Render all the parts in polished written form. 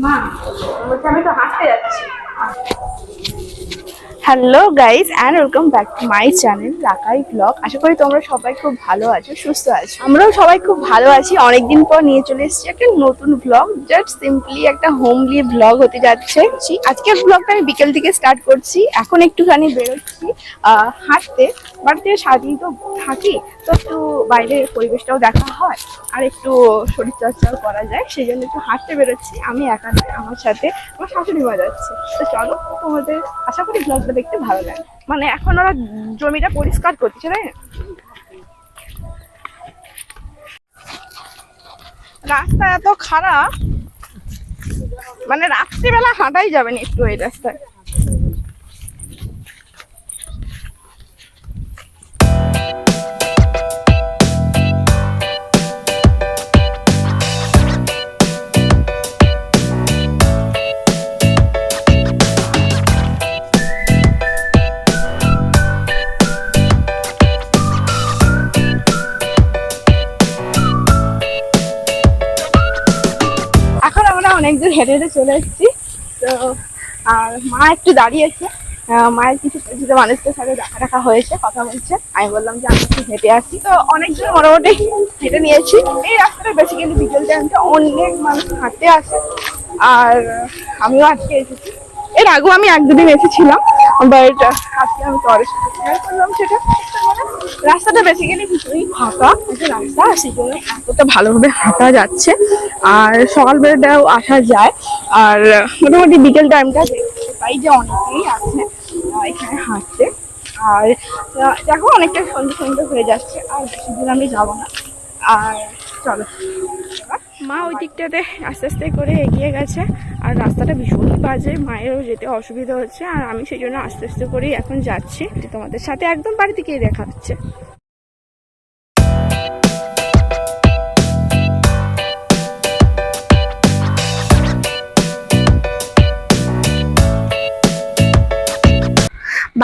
মা বলছি আমি তো হাঁটতে যাচ্ছি। Hello guys and welcome back to my channel Rakai blog. আশা করি তোমরা সবাই খুব ভালো আছো, সুস্থ আছো। আমরাও সবাই খুব ভালো আছি। অনেকদিন পর নিয়ে চলে এসেছি একটা নতুন ব্লগ, জাস্ট সিম্পলি একটা হোমলি ব্লগ হতে যাচ্ছে। আজকের ব্লগটা আমি বিকেল থেকে স্টার্ট করছি। এখন একটুখানি বেরোচ্ছি হাঁটতে। বাড়িতে সারাদিন তো থাকি, তো একটু বাইরের পরিবেশটাও দেখা হয় আর একটু শরীরচর্চাও করা যায়, সেই জন্য একটু হাঁটতে বেরোচ্ছি। আমি একা নয়, আমার সাথে আমার শাশুড়ি মা যাচ্ছে। তো চলো, তোমাদের আশা করি ব্লগটা দেখতে ভালো লাগে। মানে এখন ওরা জমিটা পরিষ্কার করছে, তাই না? রাস্তা এত খারাপ, মানে রাত্রিবেলা হাঁটাই যাবে না একটু এই রাস্তায়। এখন আমরা অনেক দূর হেঁটে হেঁটে চলে এসেছি। তো আর মা একটু দাঁড়িয়েছে, মায়ের কিছু পরিচিত মানুষদের সাথে দেখা টাকা হয়েছে, কথা বলছে। আমি বললাম যে আমি একটু হেঁটে আসি। তো অনেক দূর মোটামুটি হেঁটে নিয়েছি। এই রাস্তাটা বেসিক্যালি বিকেল টাইমটা অনেক মানুষ হাঁটতে আসে, আর আমিও আজকে এসেছি। এর আগেও আমি এক দুদিন এসেছিলাম, বাট আজকে আমি পরে শেয়ার করলাম সেটা। রাস্তাটা বেসিক্যালি ভীষণই ফাঁকা একটা রাস্তা, সেই জন্য এতটা ভালোভাবে হাঁটা যাচ্ছে আর সকালবেলাটাও আসা যায়। আর মোটামুটি বিকেল টাইমটা দেখতে পাই যে অনেকেই আছে এখানে হাঁটতে। আর দেখো অনেকটা সন্ধ্যে সন্ধ্যে হয়ে যাচ্ছে, আর বেশি দূর আমি যাবো না। আর চলো, মা ওই দিকটাতে আস্তে আস্তে করে এগিয়ে গেছে, আর রাস্তাটা ভীষণই বাজে, মায়েরও যেতে অসুবিধা হচ্ছে। আর আমি সেই জন্য আস্তে আস্তে করেই এখন যাচ্ছি। তোমাদের সাথে একদম বাড়ি থেকেই দেখা হচ্ছে।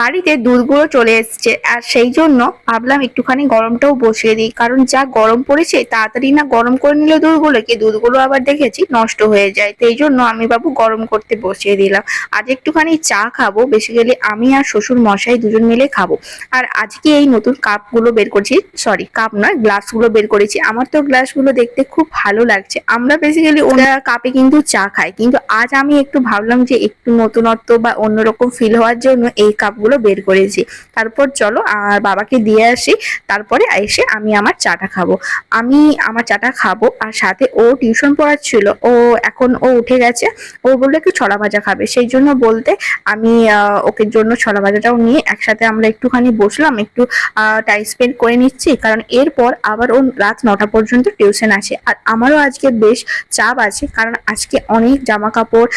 বাড়িতে দুধ গুঁড়ো চলে এসছে, আর সেই জন্য ভাবলাম একটুখানি গরমটাও বসিয়ে দিই, কারণ যা গরম পড়েছে তাড়াতাড়ি না গরম করে নিলে দুধগুলো আবার দেখেছি নষ্ট হয়ে যায়। তো এই জন্য আমি বাবু গরম করতে বসিয়ে দিলাম। আজ একটুখানি চা খাবো, বেসিক্যালি আমি আর শ্বশুর মশাই দুজন মিলে খাবো। আর আজকে এই নতুন কাপগুলো বের করছি, সরি কাপ নয়, গ্লাসগুলো বের করেছি। আমার তো গ্লাসগুলো দেখতে খুব ভালো লাগছে। আমরা বেসিক্যালি ওরা কাপে কিন্তু চা খাই, কিন্তু আজ আমি একটু ভাবলাম যে একটু নতুনত্ব বা অন্যরকম ফিল হওয়ার জন্য এই কাপগুলো বের করেছি। তারপর চলো আর বাবাকে দিয়ে আসি, তারপরে এসে আমি আমার চাটা খাবো। আমি আমার চাটা খাবো, আর সাথে ও টিউশন পড়াচ্ছিল, ও এখন ও উঠে গেছে। ও বললো একটু ছোলা ভাজা খাবে, সেই জন্য বলতে আমি ওকে জন্য ছোলা ভাজাটাও নিয়ে একসাথে আমরা একটুখানি বসলাম, একটু টাইম স্পেন্ড করে নিচ্ছি। কারণ এরপর আবার ও রাত 9টা পর্যন্ত টিউশন আছে। আর আমারও আজকে বেশ চাপ আছে, কারণ আজকে অনেক জামা কাপড়,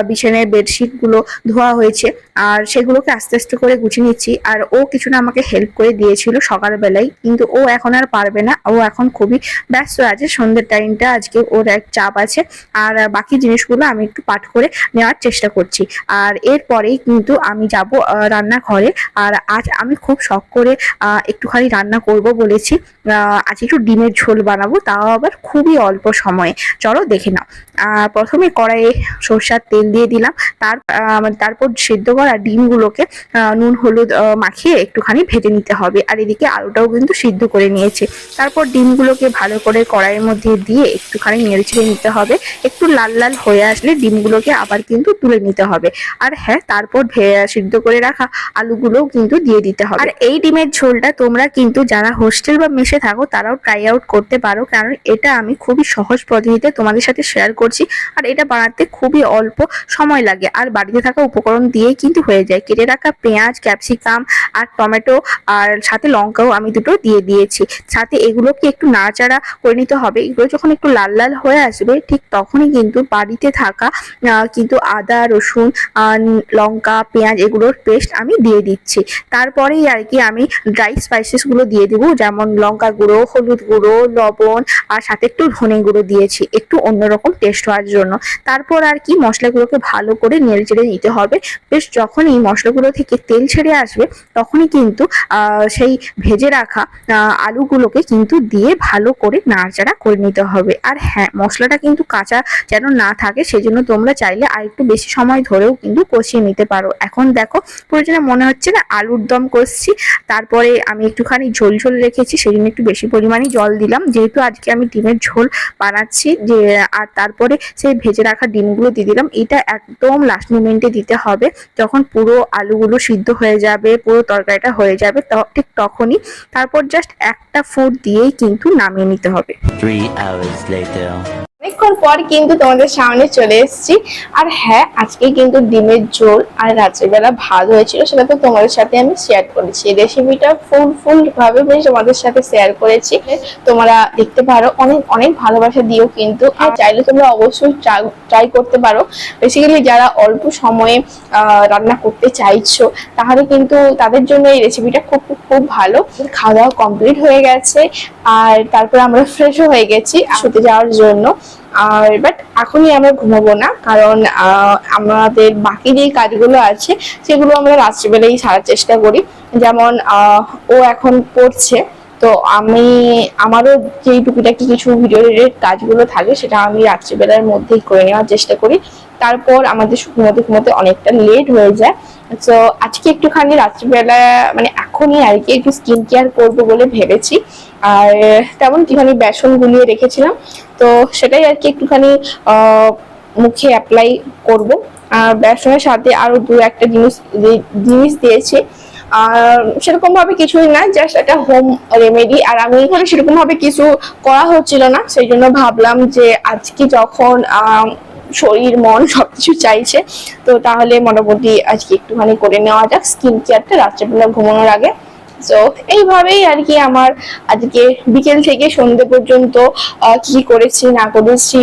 বিছানার বেডশিট গুলো ধোয়া হয়েছে, আর সেগুলোকে আস্তে আস্তে করে গুছিয়ে নিচ্ছি। আর ও কিছু না আমাকে হেল্প করে দিয়েছিল সকালবেলায়, কিন্তু ও এখন আর পারবে না, ও এখন খুবই ব্যস্ত আছে। সন্ধ্যের টাইমটা আজকে ওর এক চাপ আছে, আর বাকি জিনিসগুলো আমি একটু পাঠ করে নেওয়ার চেষ্টা করছি। আর এরপরেই কিন্তু আমি যাব রান্নাঘরে। আর আজ আমি খুব শখ করে একটুখানি রান্না করব বলেছি। আজ একটু ডিমের ঝোল বানাবো, তাও আবার খুবই অল্প সময়ে। চলো দেখে নাও। প্রথমে কড়াইয়ে সরষের তেল দিয়ে দিলাম, তারপর সেদ্ধ করা ডিমগুলোকে নুন হলুদ মাখিয়ে একটুখানি ভেজে নিতে হবে। আর এদিকে আলুটাও কিন্তু সিদ্ধ করে নিয়েছে। তারপর ডিমগুলোকে ভালো করে কড়াইয়ের মধ্যে দিয়ে একটুখানি নেড়ে চেড়ে নিতে হবে। একটু লাল লাল হয়ে আসলে ডিমগুলোকে আবার কিন্তু তুলে নিতে হবে। আর হ্যাঁ, তারপর সিদ্ধ করে রাখা আলুগুলোও কিন্তু দিয়ে দিতে হবে। আর এই ডিমের ঝোলটা তোমরা কিন্তু যারা হোস্টেল বা মেসে থাকো তারাও ট্রাই আউট করতে পারো, কারণ এটা আমি খুবই সহজ পদ্ধতিতে তোমাদের সাথে শেয়ার করছি। আর এটা বানাতে খুবই অল্প সময় লাগে, আর বাড়িতে থাকা উপকরণ দিয়েই কিন্তু হয়ে যায়। কেটে রাখা পেঁয়াজ, ক্যাপসিকাম আর টমেটো, আর সাথে লঙ্কাও আমি দুটো দিয়ে দিয়েছি। সাথে এগুলোকে একটু নাড়াচাড়া করে নিতে হবে। এগুলো যখন একটু লাল লাল হয়ে আসবে, ঠিক তখনই কিন্তু বাড়িতে থাকা কিন্তু আদা, রসুন, লঙ্কা, পেঁয়াজ এগুলোর পেস্ট আমি দিয়ে দিচ্ছি। তারপরেই আর কি আমি ড্রাই স্পাইসেস গুলো দিয়ে দিব, যেমন লঙ্কা গুঁড়ো, হলুদ গুঁড়ো, লবণ, আর সাথে একটু ধনে গুঁড়ো দিয়েছি একটু অন্যরকম টেস্ট হওয়ার জন্য। তারপর আর কি মশলাগুলোকে ভালো করে নেড়ে চেড়ে নিতে হবে। বেশ যখন এই মশলাগুলো থেকে তেল ছেড়ে আসবে তখনই কিন্তু সেই ভেজে রাখা আলুগুলোকে কিন্তু দিয়ে ভালো করে নাড়াচাড়া করে নিতে হবে। আর হ্যাঁ, মশলাটা কিন্তু কাঁচা যেন না থাকে সেজন্য তোমরা চাইলে আর একটু বেশি সময় ধরেও কিন্তু কষিয়ে নিতে পারো। এখন দেখো প্রয়োজনে মনে হচ্ছে না আলুর দম কষছি, তারপরে আমি একটুখানি ঝোল ঝোল রেখেছি সেই জন্য একটু বেশি পরিমাণে জল দিলাম, যেহেতু আজকে আমি ডিমের ঝোল বানাচ্ছি। যে আর তারপরে সেই ভেজে রাখা ডিমগুলো দিয়ে দিলাম। এটা একদম লাস্ট মোমেন্টে দিতে হবে, যখন পুরো আলুগুলো সিদ্ধ হয়ে যাবে, পুরো তরকারিটা হয়ে যাবে ঠিক তখনই। তারপর জাস্ট একটা ফুট দিয়েই কিন্তু নামিয়ে নিতে হবে। 3 hours later. অনেকক্ষণ পর কিন্তু তোমাদের সামনে চলে এসেছি। আর হ্যাঁ, আজকে কিন্তু ডিমের ঝোল আর রাত্রিবেলা ভাত হয়েছিল, সেটা তো তোমাদের সাথে আমি শেয়ার করেছি। রেসিপিটা ফুল ভাবে বেশ তোমাদের সাথে শেয়ার করেছি, তোমরা দেখতে পারো। অনেক অনেক ভালোবাসা দিও কিন্তু, আর চাইলে তোমরা অবশ্যই ট্রাই করতে পারো। বেসিক্যালি যারা অল্প সময়ে রান্না করতে চাইছো তাহলে কিন্তু তাদের জন্য এই রেসিপিটা খুব খুব ভালো। খাওয়া দাওয়া কমপ্লিট হয়ে গেছে আর তারপরে আমরা ফ্রেশও হয়ে গেছি শুতে যাওয়ার জন্য। আর বাট এখনই আমরা ঘুমাবো না, কারণ আমাদের বাকি যে কাজগুলো আছে সেগুলো আমরা রাত্রিবেলাই সারার চেষ্টা করি। যেমন ও এখন পড়ছে, তো আমারও যেই টুকিটাকি কিছু ভিডিও রিলেটেড কাজগুলো থাকে সেটা আমি রাত্রিবেলার মধ্যেই করে নেওয়ার চেষ্টা করি। তারপর আমাদের ঘুমোতে অনেকটা লেট হয়ে যায়। তো আজকে একটুখানি রাত্রিবেলা মানে এখনই আর কি একটু স্কিন কেয়ার করবো বলে ভেবেছি। আর তেমন কিখানি বেসন গুলিয়ে রেখেছিলাম, তো সেটাই আর কি একটুখানি মুখে অ্যাপ্লাই করব। আর বেসনের সাথে আরো দু একটা জিনিস দিয়েছি। আর সেরকম ভাবে কিছুই না, জাস্ট একটা হোম রেমেডি। আর আমি এখানে সেরকম ভাবে কিছু করা হচ্ছিল না, সেই জন্য ভাবলাম যে আজকে যখন শরীর মন সবকিছু চাইছে, তো তাহলে মোটামুটি আজকে একটুখানি করে নেওয়া যাক স্কিন কেয়ারটা রাত্রেবেলা ঘুমানোর আগে। তো এইভাবেই আর কি আমার আজকে বিকেল থেকে সন্ধ্যে পর্যন্ত কি করেছি না করেছি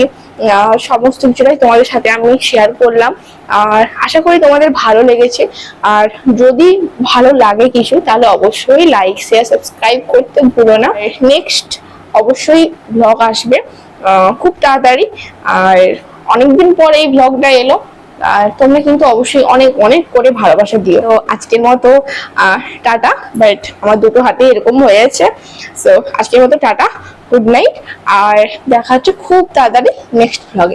সমস্ত কিছুটাই তোমাদের সাথে আমি শেয়ার করলাম। আর আশা করি তোমাদের ভালো লেগেছে। আর যদি ভালো লাগে কিছু তাহলে অবশ্যই লাইক শেয়ার সাবস্ক্রাইব করতে ভুলো না। নেক্সট অবশ্যই ব্লগ আসবে খুব তাড়াতাড়ি। আর অনেকদিন পরে এই ব্লগটা এলো, আর তোমরা কিন্তু অবশ্যই অনেক অনেক করে ভালোবাসা দিও। তো আজকের মতো টাটা। বাট আমার দুটো হাতে এরকম হয়েছে। সো আজকের মতো টাটা, গুড নাইট। আর দেখা হচ্ছে খুব তাড়াতাড়ি নেক্সট ব্লগে।